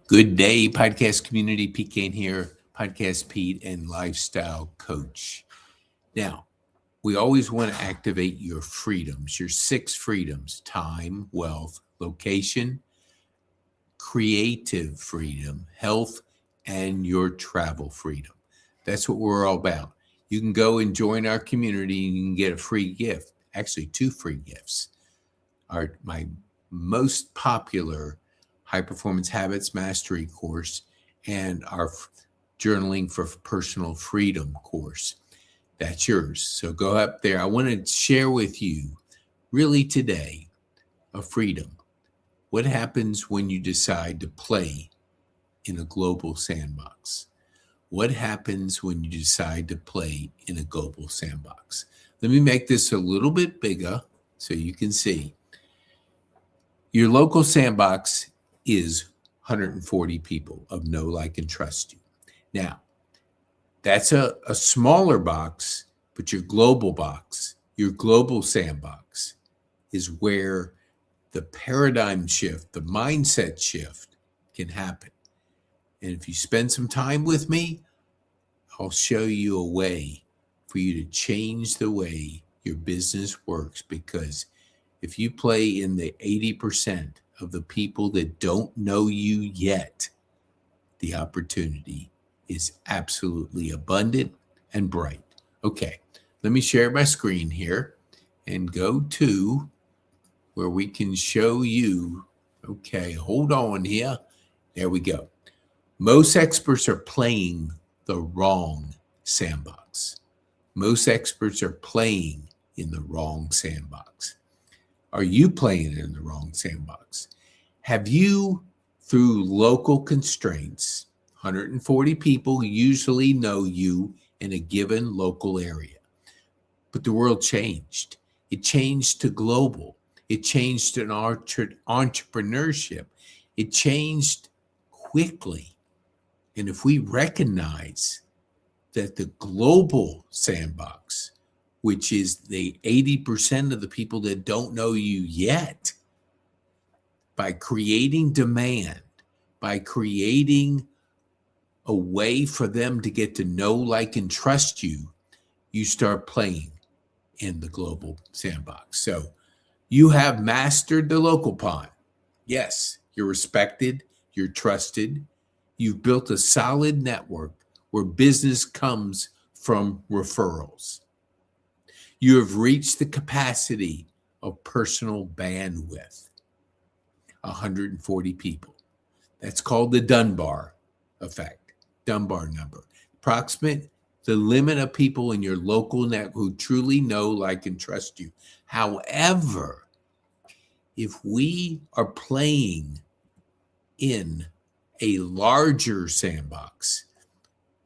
Good day, podcast community. Pete Kane here, Podcast Pete and lifestyle coach. Now, we always want to activate your freedoms, your 6 freedoms: time, wealth, location, creative freedom, health, and your travel freedom. That's what we're all about. You can go and join our community and you can get a free gift, actually 2 free gifts. My most popular High Performance Habits Mastery course and our Journaling for Personal Freedom course. That's yours. So go up there. I want to share with you really today a freedom. What happens when you decide to play in a global sandbox? What happens when you decide to play in a global sandbox? Let me make this a little bit bigger so you can see. Your local sandbox is 140 people of know, like, and trust you. Now, that's a smaller box, but your global box, your global sandbox is where the paradigm shift, the mindset shift can happen. And if you spend some time with me, I'll show you a way for you to change the way your business works, because if you play in the 80% of the people that don't know you yet, the opportunity is absolutely abundant and bright. Okay, let me share my screen here and go to where we can show you. Okay, hold on here. There we go. Most experts are playing the wrong sandbox. Most experts are playing in the wrong sandbox. Are you playing in the wrong sandbox? Have you, through local constraints, 140 people usually know you in a given local area, but the world changed. It changed to global. It changed to entrepreneurship. It changed quickly. And if we recognize that the global sandbox, which is the 80% of the people that don't know you yet, by creating demand, by creating a way for them to get to know, like, and trust you, you start playing in the global sandbox. So you have mastered the local pond. Yes, you're respected, you're trusted. You've built a solid network where business comes from referrals. You have reached the capacity of personal bandwidth, 140 people. That's called the Dunbar effect, Dunbar number. Approximate the limit of people in your local network who truly know, like, and trust you. However, if we are playing in a larger sandbox,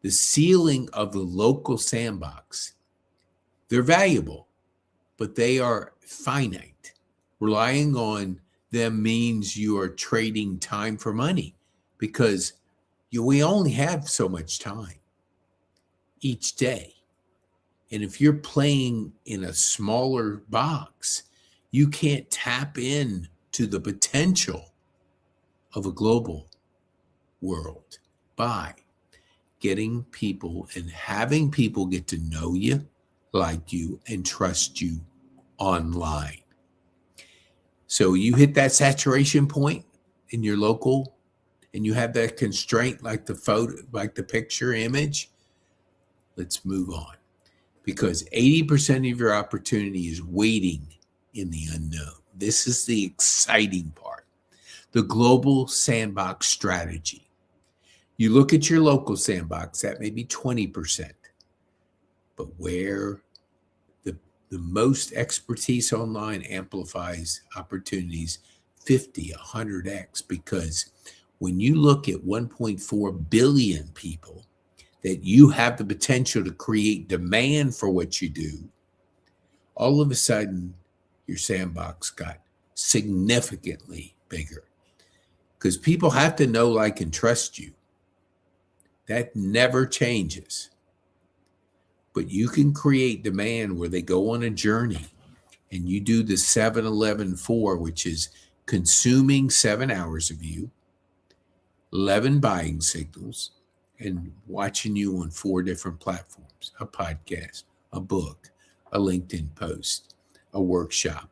the ceiling of the local sandbox, they're valuable, but they are finite. Relying on them means you are trading time for money, because we only have so much time each day. And if you're playing in a smaller box, you can't tap in to the potential of a global world by getting people and having people get to know you, like you, and trust you online. So you hit that saturation point in your local, and you have that constraint, like the photo, like the picture image. Let's move on, because 80% of your opportunity is waiting in the unknown. This is the exciting part. The global sandbox strategy. You look at your local sandbox, that may be 20%, but where the most expertise online amplifies opportunities 50, 100x, because when you look at 1.4 billion people that you have the potential to create demand for what you do, all of a sudden your sandbox got significantly bigger, because people have to know, like, and trust you. That never changes. But you can create demand where they go on a journey, and you do the 7-11-4, which is consuming 7 hours of you, 11 buying signals, and watching you on 4 different platforms: a podcast, a book, a LinkedIn post, a workshop.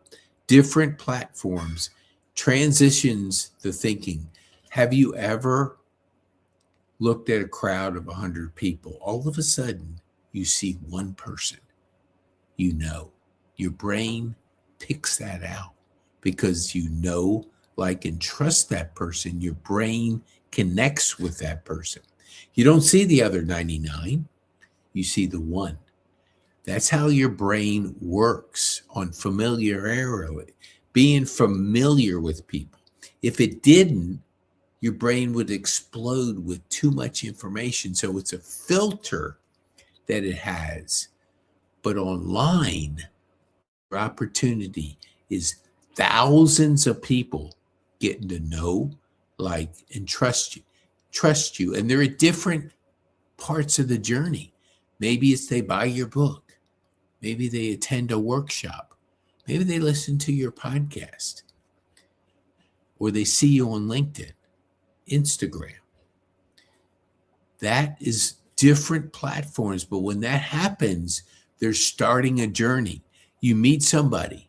Different platforms transitions the thinking. Have you ever looked at a crowd of 100 people? All of a sudden, you see one person. You know, your brain picks that out because you know, like, and trust that person. Your brain connects with that person. You don't see the other 99, you see the one. That's how your brain works on familiarity, being familiar with people. If it didn't, your brain would explode with too much information. So it's a filter that it has. But online, your opportunity is thousands of people getting to know, like, and trust you. And they're at different parts of the journey. Maybe it's they buy your book. Maybe they attend a workshop. Maybe they listen to your podcast, or they see you on LinkedIn, Instagram. That is different platforms. But when that happens, they're starting a journey. You meet somebody,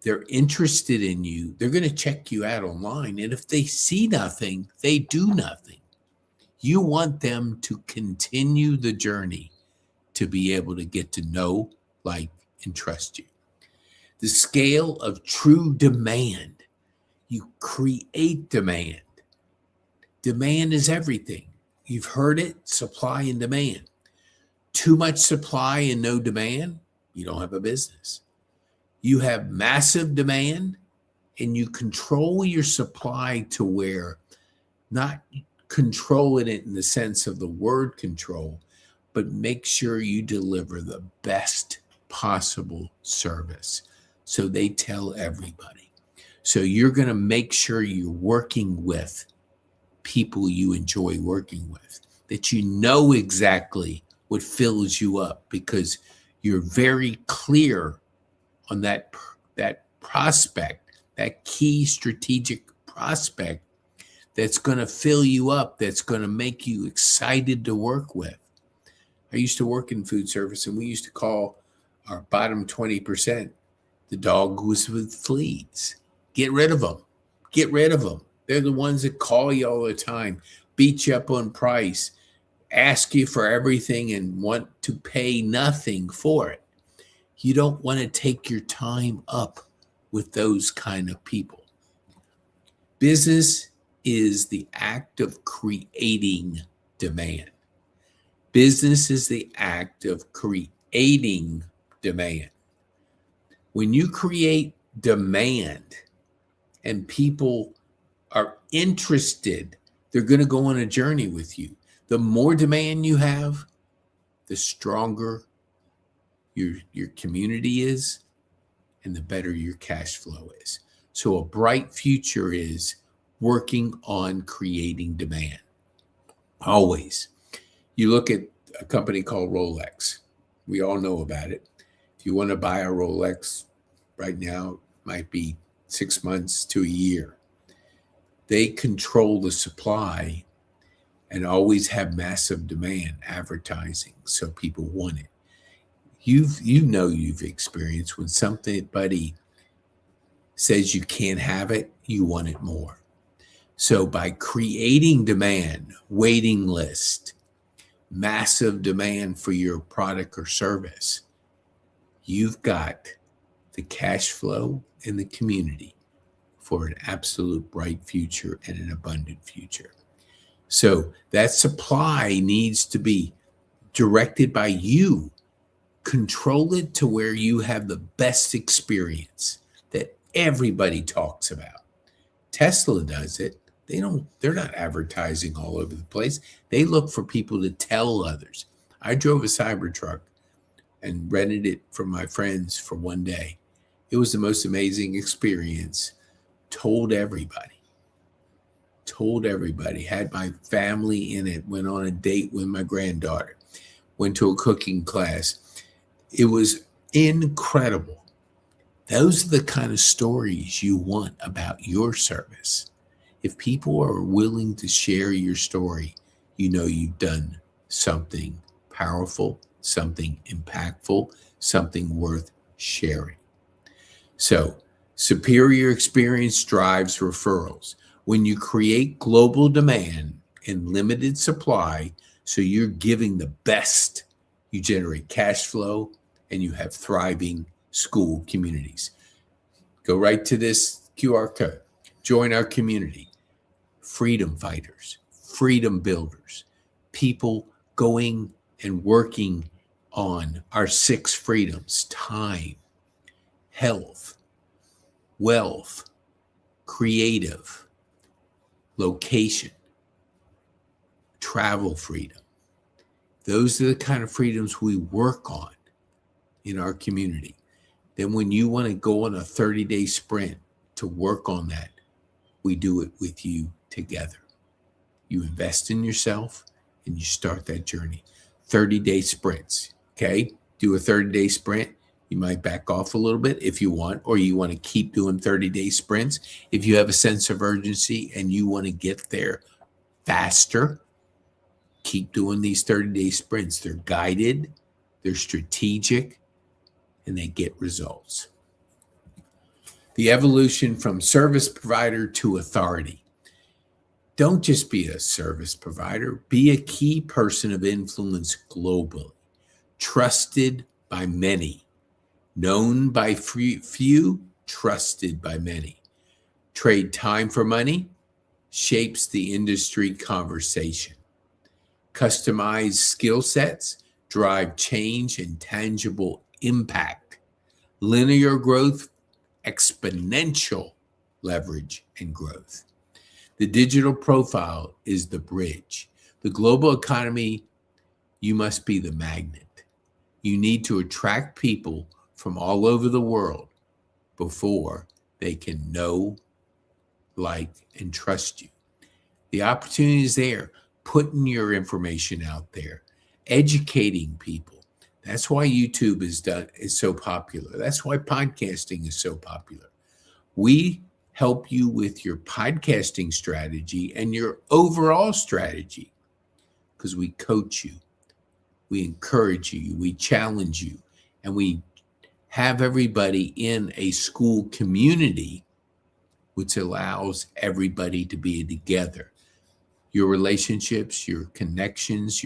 they're interested in you, they're going to check you out online. And if they see nothing, they do nothing. You want them to continue the journey to be able to get to know, like, and trust you. The scale of true demand. You create demand. Demand is everything. You've heard it, supply and demand. Too much supply and no demand, you don't have a business. You have massive demand and you control your supply to where, not controlling it in the sense of the word control, but make sure you deliver the best possible service. So they tell everybody. So you're going to make sure you're working with people you enjoy working with, that you know exactly what fills you up, because you're very clear on that prospect, that key strategic prospect that's going to fill you up, that's going to make you excited to work with. I used to work in food service, and we used to call our bottom 20% the dogs with fleas. Get rid of them. Get rid of them. They're the ones that call you all the time, beat you up on price, ask you for everything, and want to pay nothing for it. You don't want to take your time up with those kind of people. Business is the act of creating demand. Business is the act of creating demand. When you create demand and people are interested, they're going to go on a journey with you. The more demand you have, the stronger your community is, and the better your cash flow is. So a bright future is working on creating demand. Always. You look at a company called Rolex. We all know about it. If you want to buy a Rolex right now, it might be 6 months to a year. They control the supply and always have massive demand advertising, so people want it. You've experienced when somebody says you can't have it, you want it more. So by creating demand, waiting list, massive demand for your product or service, you've got the cash flow and the community for an absolute bright future and an abundant future. So that supply needs to be directed by you. Control it to where you have the best experience that everybody talks about. Tesla does it. They're not advertising all over the place. They look for people to tell others. I drove a Cybertruck and rented it from my friends for one day. It was the most amazing experience. Told everybody, had my family in it, went on a date with my granddaughter, went to a cooking class. It was incredible. Those are the kind of stories you want about your service. If people are willing to share your story, you know you've done something powerful, something impactful, something worth sharing. So, superior experience drives referrals. When you create global demand and limited supply, so you're giving the best, you generate cash flow and you have thriving school communities. Go right to this QR code. Join our community. Freedom fighters, freedom builders, people going and working on our 6 freedoms: time, health, wealth, creative, location, travel freedom. Those are the kind of freedoms we work on in our community. Then when you want to go on a 30-day sprint to work on that, we do it with you together. You invest in yourself and you start that journey. 30-day sprints, okay? Do a 30-day sprint. You might back off a little bit if you want, or you want to keep doing 30-day sprints. If you have a sense of urgency and you want to get there faster, keep doing these 30-day sprints. They're guided, they're strategic, and they get results. The evolution from service provider to authority. Don't just be a service provider, be a key person of influence globally, trusted by many, known by few, trusted by many. Trade time for money, shapes the industry conversation. Customized skill sets drive change and tangible impact. Linear growth, exponential leverage and growth. The digital profile is the bridge. The global economy, you must be the magnet. You need to attract people from all over the world before they can know, like, and trust you. The opportunity is there, putting your information out there, educating people. That's why YouTube is so popular. That's why podcasting is so popular. We help you with your podcasting strategy and your overall strategy because we coach you, we encourage you, we challenge you, and we have everybody in a school community which allows everybody to be together. Your relationships, your connections,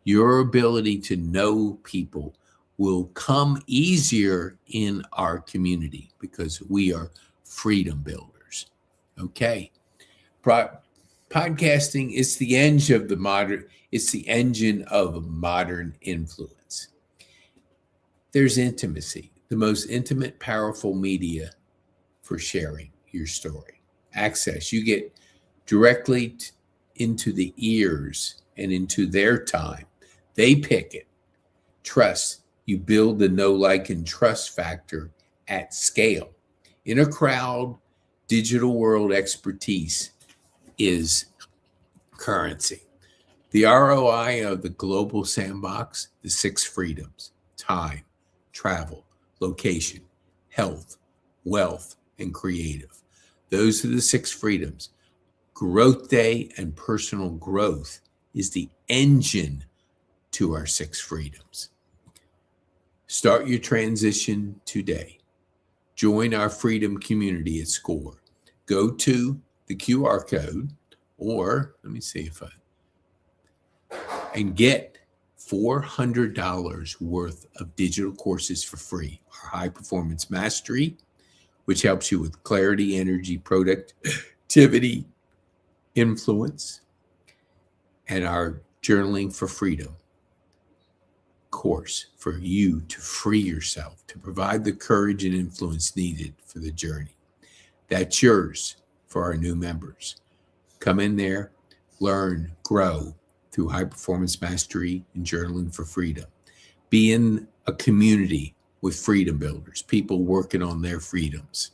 your ability to know people will come easier in our community because we are freedom builders. Okay. Podcasting is the engine of modern influence. There's intimacy, the most intimate, powerful media for sharing your story. Access, you get directly into the ears and into their time. They pick it. Trust, you build the know, like, and trust factor at scale. In a crowd, digital world expertise is currency. The ROI of the global sandbox, the 6 freedoms: time, travel, location, health, wealth, and creative. Those are the 6 freedoms. Growth Day and personal growth is the engine to our 6 freedoms. Start your transition today. Join our freedom community at SCORE. Go to the QR code, or let me see if and get $400 worth of digital courses for free. Our high performance mastery, which helps you with clarity, energy, productivity, influence, and our journaling for freedom course for you to free yourself, to provide the courage and influence needed for the journey. That's yours for our new members. Come in there, learn, grow through high performance mastery and journaling for freedom. Be in a community with freedom builders, people working on their freedoms.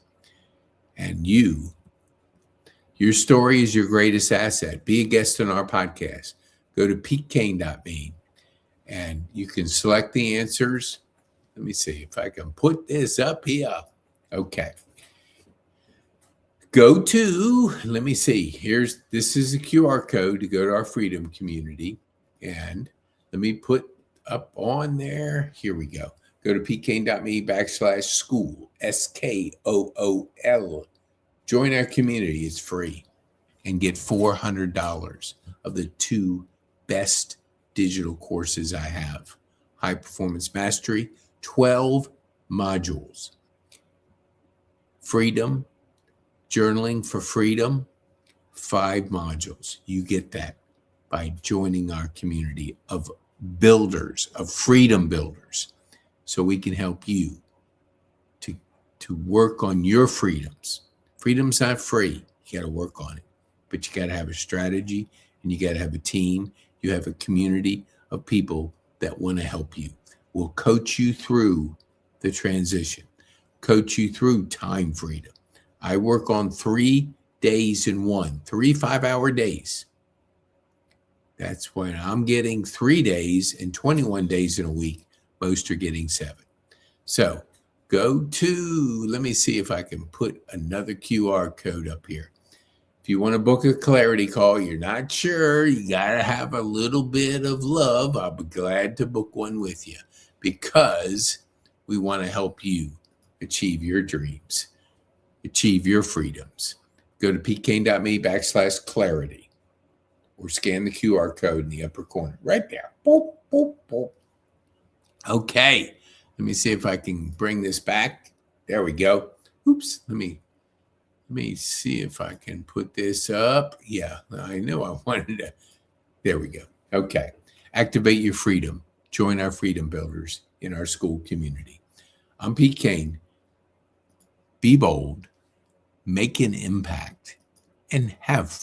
And your story is your greatest asset. Be a guest on our podcast. Go to peakkane.me and you can select the answers. Let me see if I can put this up here. Okay. Go to, let me see, this is a QR code to go to our freedom community. And let me put up on there, here we go. Go to pkane.me/school, SKOOL. Join our community, it's free. And get $400 of the 2 best digital courses I have. High Performance Mastery, 12 modules. Freedom, Journaling for Freedom, 5 modules. You get that by joining our community of builders, of freedom builders, so we can help you to work on your freedoms. Freedom's not free. You got to work on it. But you got to have a strategy, and you got to have a team. You have a community of people that want to help you. We'll coach you through the transition, coach you through time freedom. I work on 3 days in one, 3 5-hour days. That's when I'm getting 3 days and 21 days in a week. Most are getting 7. So go to, let me see if I can put another QR code up here. If you want to book a clarity call, you're not sure, you got to have a little bit of love, I'll be glad to book one with you, because we want to help you achieve your dreams, achieve your freedoms. Go to pkane.me/clarity or scan the QR code in the upper corner right there. Boop, boop, boop. Okay, let me see if I can bring this back. There we go. Oops, let me see if I can put this up. Yeah, I know I wanted to. There we go. Okay. Activate your freedom. Join our freedom builders in our school community. I'm Pete Kane. Be bold, make an impact, and have